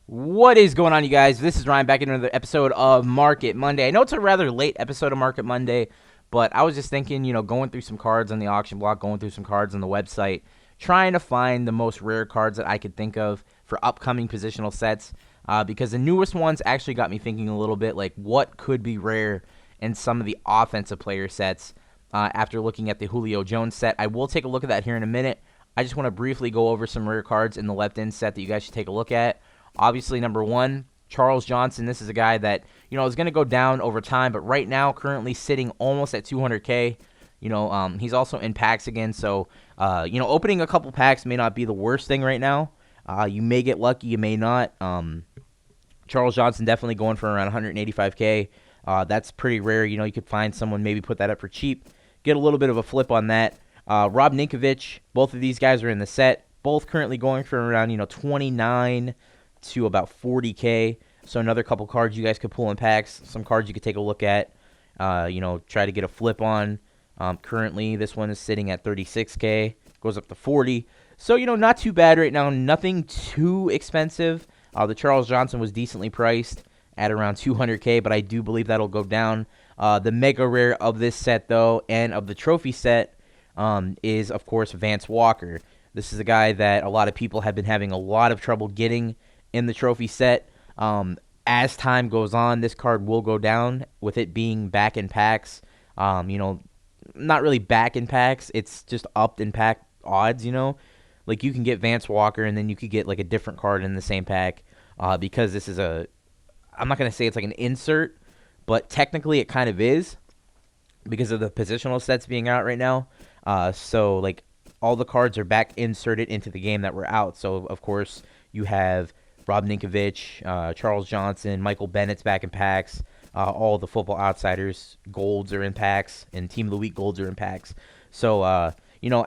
What is going on, you guys? This is Ryan back in another episode of Market Monday. I know it's a rather late episode of Market Monday, but I was just thinking, going through some cards on the auction block, going through some cards on the website, trying to find the most rare cards that I could think of for upcoming positional sets, because the newest ones actually got me thinking a little bit, like what could be rare in some of the offensive player sets after looking at the Julio Jones set. I will take a look at that here in a minute. I just want to briefly go over some rare cards in the left-end set that you guys should take a look at. Obviously, number one, Charles Johnson. This is a guy that, is going to go down over time, but right now currently sitting almost at 200K. He's also in packs again, so, opening a couple packs may not be the worst thing right now. You may get lucky, you may not. Charles Johnson definitely going for around 185K. That's pretty rare. You could find someone maybe put that up for cheap. Get a little bit of a flip on that. Rob Ninkovich, both of these guys are in the set. Both currently going for around, 29 to about 40K. So another couple cards you guys could pull in packs. Some cards you could take a look at. Try to get a flip on. Currently, this one is sitting at 36K. Goes up to 40. So, not too bad right now. Nothing too expensive. The Charles Johnson was decently priced at around 200K, but I do believe that'll go down. The mega rare of this set, though, and of the trophy set is, of course, Vance Walker. This is a guy that a lot of people have been having a lot of trouble getting in the trophy set. As time goes on, this card will go down with it being back in packs. Not really back in packs. It's just upped in pack odds, Like you can get Vance Walker and then you could get like a different card in the same pack because this is I'm not going to say it's like an insert, but technically it kind of is because of the positional sets being out right now. So like all the cards are back inserted into the game that were out. So, of course, you have Rob Ninkovich, Charles Johnson, Michael Bennett's back in packs. All the Football Outsiders golds are in packs, and Team of the Week golds are in packs. So,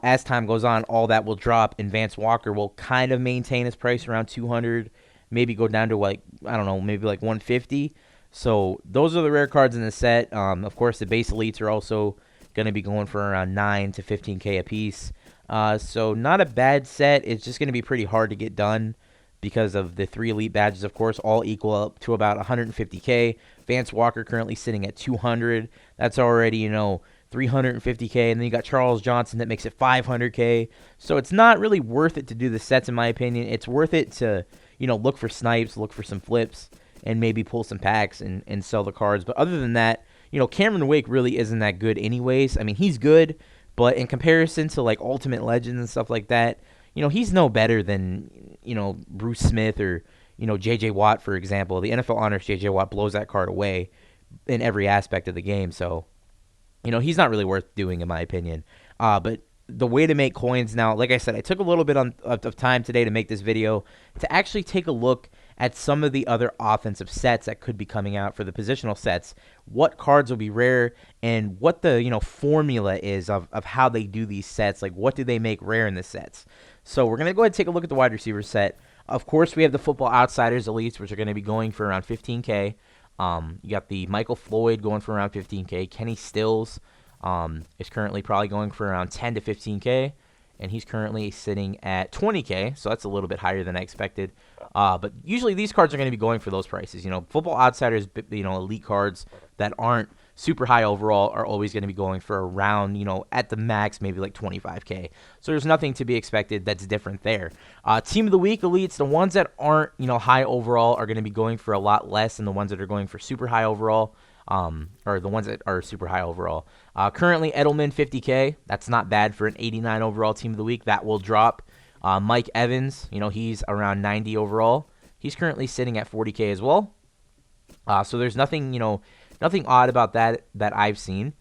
as time goes on, all that will drop, and Vance Walker will kind of maintain his price around 200, maybe go down to, maybe like 150. So, those are the rare cards in the set. Of course, the base elites are also going to be going for around 9 to 15K a piece. So, not a bad set. It's just going to be pretty hard to get done because of the 3 elite badges, of course, all equal up to about 150K. Vance Walker currently sitting at 200. That's already, 350K. And then you got Charles Johnson that makes it 500K. So it's not really worth it to do the sets, in my opinion. It's worth it to, look for snipes, look for some flips, and maybe pull some packs and sell the cards. But other than that, Cameron Wake really isn't that good anyways. I mean, he's good, but in comparison to, like, Ultimate Legends and stuff like that, he's no better than, Bruce Smith or, J.J. Watt, for example. The NFL honors J.J. Watt blows that card away in every aspect of the game. So, he's not really worth doing, in my opinion. But the way to make coins now, like I said, I took a little bit of time today to make this video to actually take a look at some of the other offensive sets that could be coming out for the positional sets, what cards will be rare, and what the formula is of how they do these sets. Like, what do they make rare in the sets? So we're going to go ahead and take a look at the wide receiver set. Of course, we have the Football Outsiders Elites, which are going to be going for around 15K. You got the Michael Floyd going for around 15K. Kenny Stills is currently probably going for around 10 to 15K. And he's currently sitting at 20K, so that's a little bit higher than I expected. But usually these cards are going to be going for those prices. Football Outsiders, elite cards that aren't super high overall are always going to be going for around, at the max, maybe like 25K. So there's nothing to be expected that's different there. Team of the Week elites, the ones that aren't, high overall are going to be going for a lot less than the ones that are going for super high overall. Or the ones that are super high overall. Currently, Edelman, 50K. That's not bad for an 89 overall Team of the Week. That will drop. Mike Evans, he's around 90 overall. He's currently sitting at 40K as well. So there's nothing, nothing odd about that I've seen.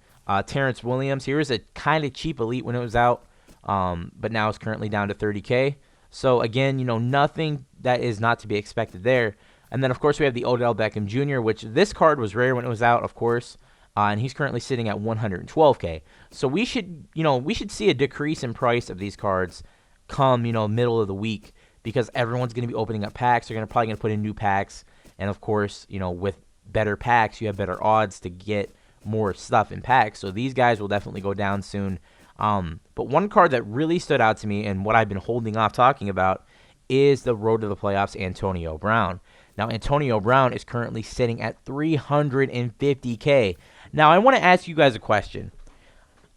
Terrence Williams, here is a kind of cheap elite when it was out, but now it's currently down to 30K. So again, nothing that is not to be expected there. And then, of course, we have the Odell Beckham Jr., which this card was rare when it was out, of course, and he's currently sitting at 112K. So we should see a decrease in price of these cards come, middle of the week because everyone's going to be opening up packs. They're probably going to put in new packs. And, of course, with better packs, you have better odds to get more stuff in packs. So these guys will definitely go down soon. But one card that really stood out to me and what I've been holding off talking about is the road to the playoffs, Antonio Brown. Now, Antonio Brown is currently sitting at 350K. Now, I want to ask you guys a question.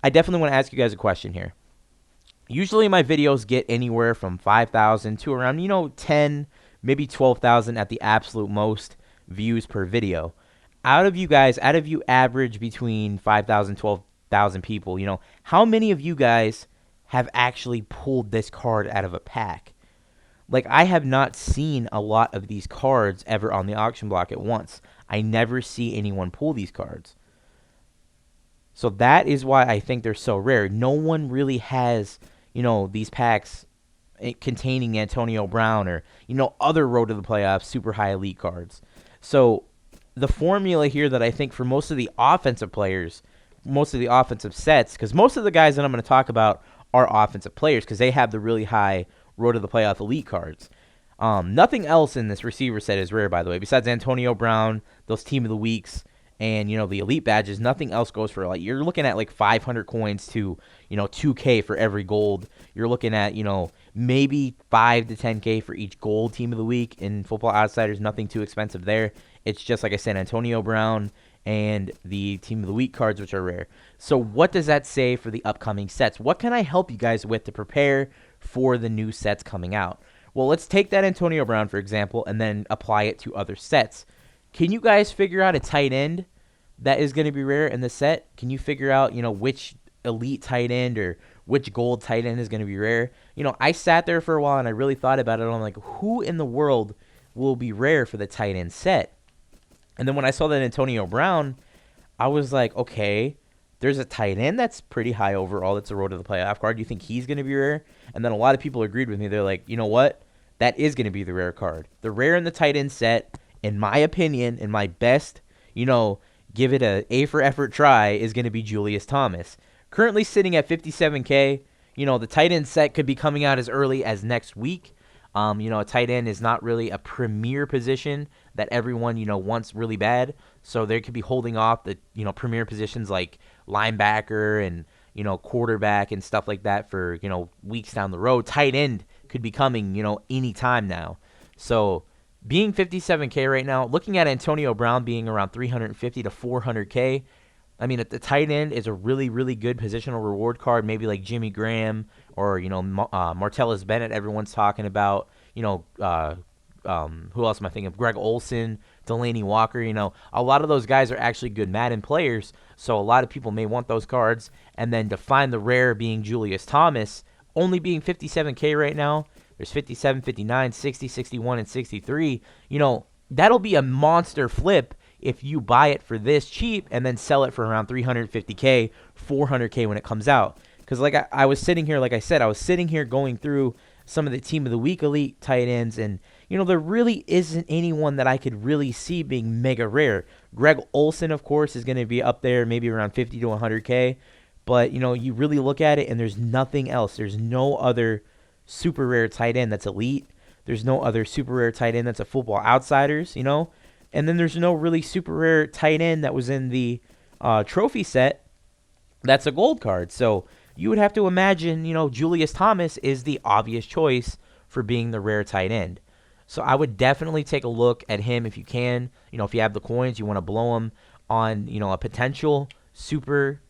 I definitely want to ask you guys a question here. Usually my videos get anywhere from 5,000 to around, 10, maybe 12,000 at the absolute most views per video. Out of you average between 5,000, 12,000 people, how many of you guys have actually pulled this card out of a pack? Like, I have not seen a lot of these cards ever on the auction block at once. I never see anyone pull these cards. So that is why I think they're so rare. No one really has, these packs containing Antonio Brown or, other road to the playoffs super high elite cards. So the formula here that I think for most of the offensive players, most of the offensive sets, because most of the guys that I'm going to talk about are offensive players because they have the really high road to the playoff elite cards. Nothing else in this receiver set is rare, by the way, besides Antonio Brown, those team of the weeks, and the elite badges. Nothing else goes for, like, you're looking at like 500 coins to 2K for every gold. You're looking at maybe 5 to 10K for each gold team of the week. In Football Outsiders, nothing too expensive there. It's just, like I said, Antonio Brown and the team of the week cards, which are rare. So what does that say for the upcoming sets? What can I help you guys with to prepare for the new sets coming out? Well, let's take that Antonio Brown, for example, and then apply it to other sets. Can you guys figure out a tight end that is going to be rare in the set? Can you figure out, which elite tight end or which gold tight end is going to be rare? I sat there for a while and I really thought about it. I'm like, who in the world will be rare for the tight end set? And then when I saw that Antonio Brown, I was like, okay, there's a tight end that's pretty high overall. That's a road to the playoff card. Do you think he's going to be rare? And then a lot of people agreed with me. They're like, you know what? That is going to be the rare card. The rare in the tight end set, in my opinion, in my best, give it a for effort try, is going to be Julius Thomas. Currently sitting at 57K. The tight end set could be coming out as early as next week. A tight end is not really a premier position that everyone, wants really bad. So they could be holding off the, premier positions like linebacker and, quarterback and stuff like that for, weeks down the road. Tight end could be coming, any time now. So being 57K right now, looking at Antonio Brown being around 350 to 400K, I mean, at the tight end is a really, really good positional reward card, maybe like Jimmy Graham or, Martellus Bennett everyone's talking about. Who else am I thinking of? Greg Olsen, Delaney Walker. A lot of those guys are actually good Madden players, so a lot of people may want those cards. And then to find the rare being Julius Thomas, only being 57K right now. There's 57, 59, 60, 61, and 63. That'll be a monster flip if you buy it for this cheap and then sell it for around 350K, 400K when it comes out. Because I was sitting here, like I said, I was sitting here going through some of the team of the week elite tight ends, and there really isn't anyone that I could really see being mega rare. Greg Olsen, of course, is going to be up there, maybe around 50 to 100K. But you really look at it, and there's nothing else. There's no other super rare tight end that's elite. There's no other super rare tight end that's a Football Outsiders, and then there's no really super rare tight end that was in the trophy set that's a gold card. So you would have to imagine, Julius Thomas is the obvious choice for being the rare tight end. So I would definitely take a look at him if you can. If you have the coins, you want to blow him on, a potential super,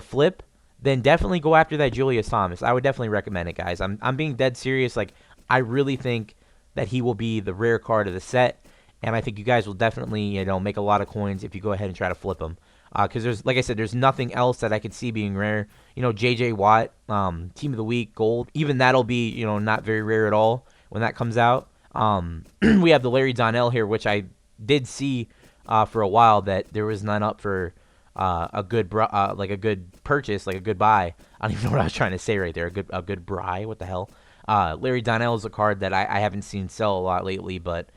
flip, then definitely go after that Julius Thomas. I would definitely recommend it, guys. I'm being dead serious. Like, I really think that he will be the rare card of the set, and I think you guys will definitely, make a lot of coins if you go ahead and try to flip him. Because there's, like I said, there's nothing else that I could see being rare. J.J. Watt, Team of the Week, gold. Even that'll be, not very rare at all when that comes out. We have the Larry Donnell here, which I did see for a while that there was none up for a good purchase, like a good buy. I don't even know what I was trying to say right there. A good buy. What the hell? Larry Donnell is a card that I haven't seen sell a lot lately, but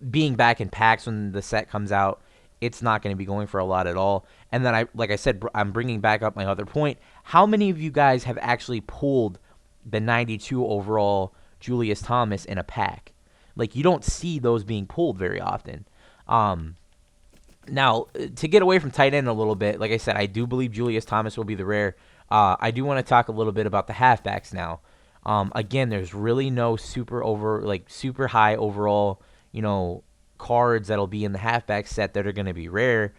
being back in packs when the set comes out, it's not going to be going for a lot at all. And then like I said, I'm bringing back up my other point. How many of you guys have actually pulled the 92 overall Julius Thomas in a pack? Like, you don't see those being pulled very often. Now, to get away from tight end a little bit, like I said, I do believe Julius Thomas will be the rare. I do want to talk a little bit about the halfbacks now. Again, there's really no super high overall, cards that'll be in the halfback set that are going to be rare.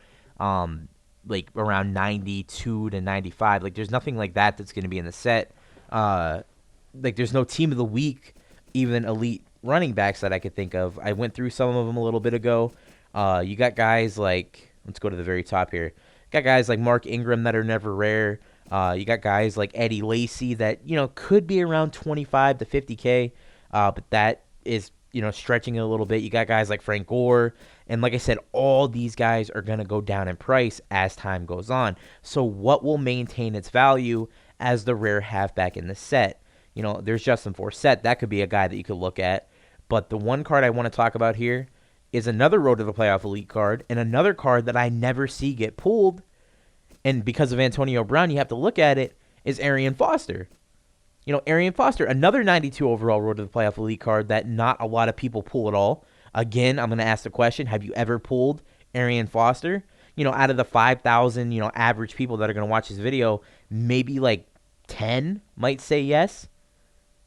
Like around 92 to 95. Like there's nothing like that that's going to be in the set. Like there's no team of the week, even elite running backs that I could think of. I went through some of them a little bit ago. You got guys like, let's go to the very top here. Got guys like Mark Ingram that are never rare. You got guys like Eddie Lacy that, could be around 25 to 50K, but that is, stretching it a little bit. You got guys like Frank Gore. And like I said, all these guys are going to go down in price as time goes on. So what will maintain its value as the rare halfback in the set? There's Justin Forsett. That could be a guy that you could look at. But the one card I want to talk about here is another Road to the Playoff Elite card and another card that I never see get pulled. And because of Antonio Brown, you have to look at it, is Arian Foster. Arian Foster, another 92 overall Road to the Playoff Elite card that not a lot of people pull at all. Again, I'm going to ask the question, have you ever pulled Arian Foster? Out of the 5,000, average people that are going to watch this video, maybe like 10 might say yes.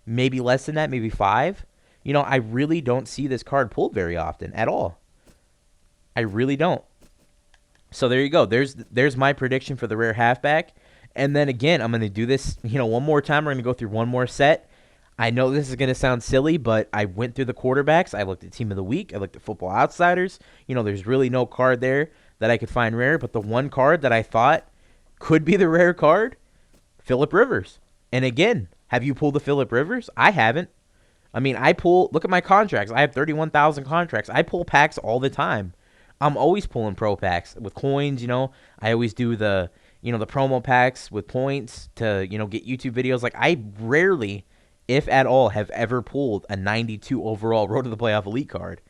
Maybe less than that, maybe 5. I really don't see this card pulled very often at all. I really don't. So there you go. There's my prediction for the rare halfback. And then again, I'm going to do this, one more time. We're going to go through one more set. I know this is going to sound silly, but I went through the quarterbacks. I looked at Team of the Week. I looked at Football Outsiders. There's really no card there that I could find rare. But the one card that I thought could be the rare card, Phillip Rivers. And again, have you pulled the Phillip Rivers? I haven't. I mean, look at my contracts. I have 31,000 contracts. I pull packs all the time. I'm always pulling pro packs with coins, I always do the promo packs with points to, get YouTube videos. Like I rarely, if at all, have ever pulled a 92 overall Road to the Playoff Elite card.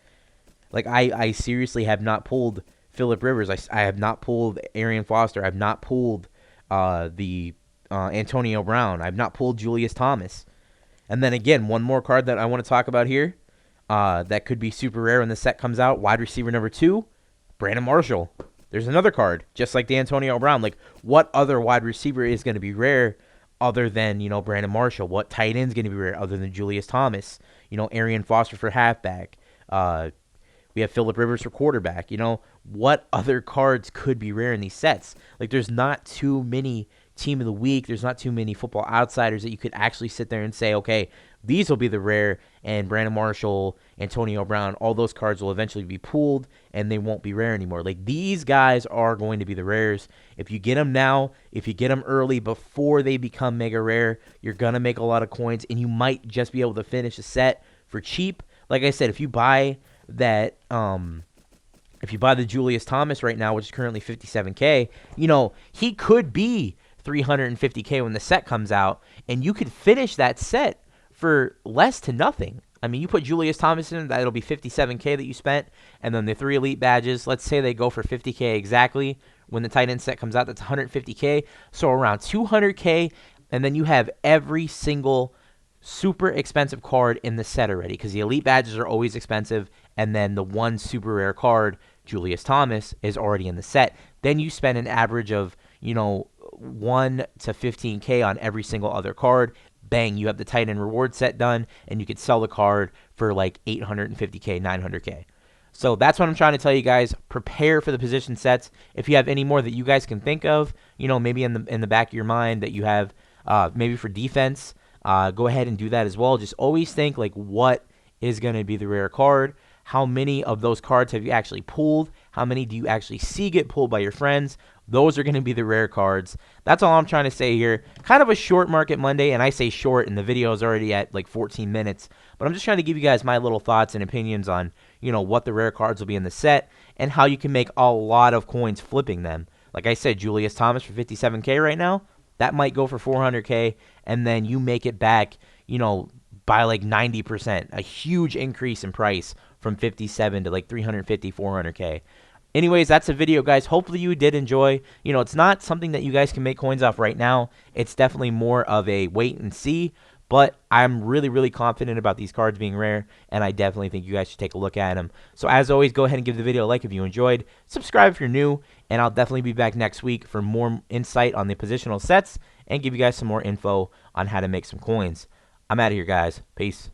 Like I seriously have not pulled Phillip Rivers. I have not pulled Arian Foster. I've not pulled the Antonio Brown. I've not pulled Julius Thomas. And then again, one more card that I want to talk about here that could be super rare when the set comes out. Wide receiver number 2, Brandon Marshall. There's another card, just like the Antonio Brown. Like, what other wide receiver is going to be rare other than, Brandon Marshall? What tight end is going to be rare other than Julius Thomas? Arian Foster for halfback. We have Phillip Rivers for quarterback. What other cards could be rare in these sets? Like, there's not too many Team of the Week. There's not too many Football Outsiders that you could actually sit there and say, okay, these will be the rare, and Brandon Marshall, Antonio Brown, all those cards will eventually be pooled, and they won't be rare anymore. Like, these guys are going to be the rares. If you get them now, if you get them early before they become mega rare, you're going to make a lot of coins, and you might just be able to finish a set for cheap. Like I said, if you buy that, if you buy the Julius Thomas right now, which is currently 57K, he could be 350K when the set comes out, and you could finish that set for less to nothing. I mean, you put Julius Thomas in, that'll be 57K that you spent, and then the 3 elite badges, let's say they go for 50K exactly. When the tight end set comes out, that's 150K, so around 200K, and then you have every single super expensive card in the set already, because the elite badges are always expensive, and then the one super rare card, Julius Thomas, is already in the set. Then you spend an average of, 1 to 15K on every single other card. Bang, you have the tight end reward set done, and you could sell the card for like 850K, 900K. So that's what I'm trying to tell you guys. Prepare for the position sets. If you have any more that you guys can think of, maybe in the back of your mind that you have, maybe for defense, go ahead and do that as well. Just always think like, what is going to be the rare card? How many of those cards have you actually pulled? How many do you actually see get pulled by your friends? Those are going to be the rare cards. That's all I'm trying to say here. Kind of a short Market Monday, and I say short, and the video is already at like 14 minutes. But I'm just trying to give you guys my little thoughts and opinions on, what the rare cards will be in the set and how you can make a lot of coins flipping them. Like I said, Julius Thomas for 57K right now, that might go for 400K, and then you make it back, by like 90%, a huge increase in price from 57 to like 350, 400K. Anyways, that's the video, guys. Hopefully you did enjoy. It's not something that you guys can make coins off right now. It's definitely more of a wait and see, but I'm really, really confident about these cards being rare, and I definitely think you guys should take a look at them. So as always, go ahead and give the video a like if you enjoyed. Subscribe if you're new, and I'll definitely be back next week for more insight on the positional sets and give you guys some more info on how to make some coins. I'm out of here, guys. Peace.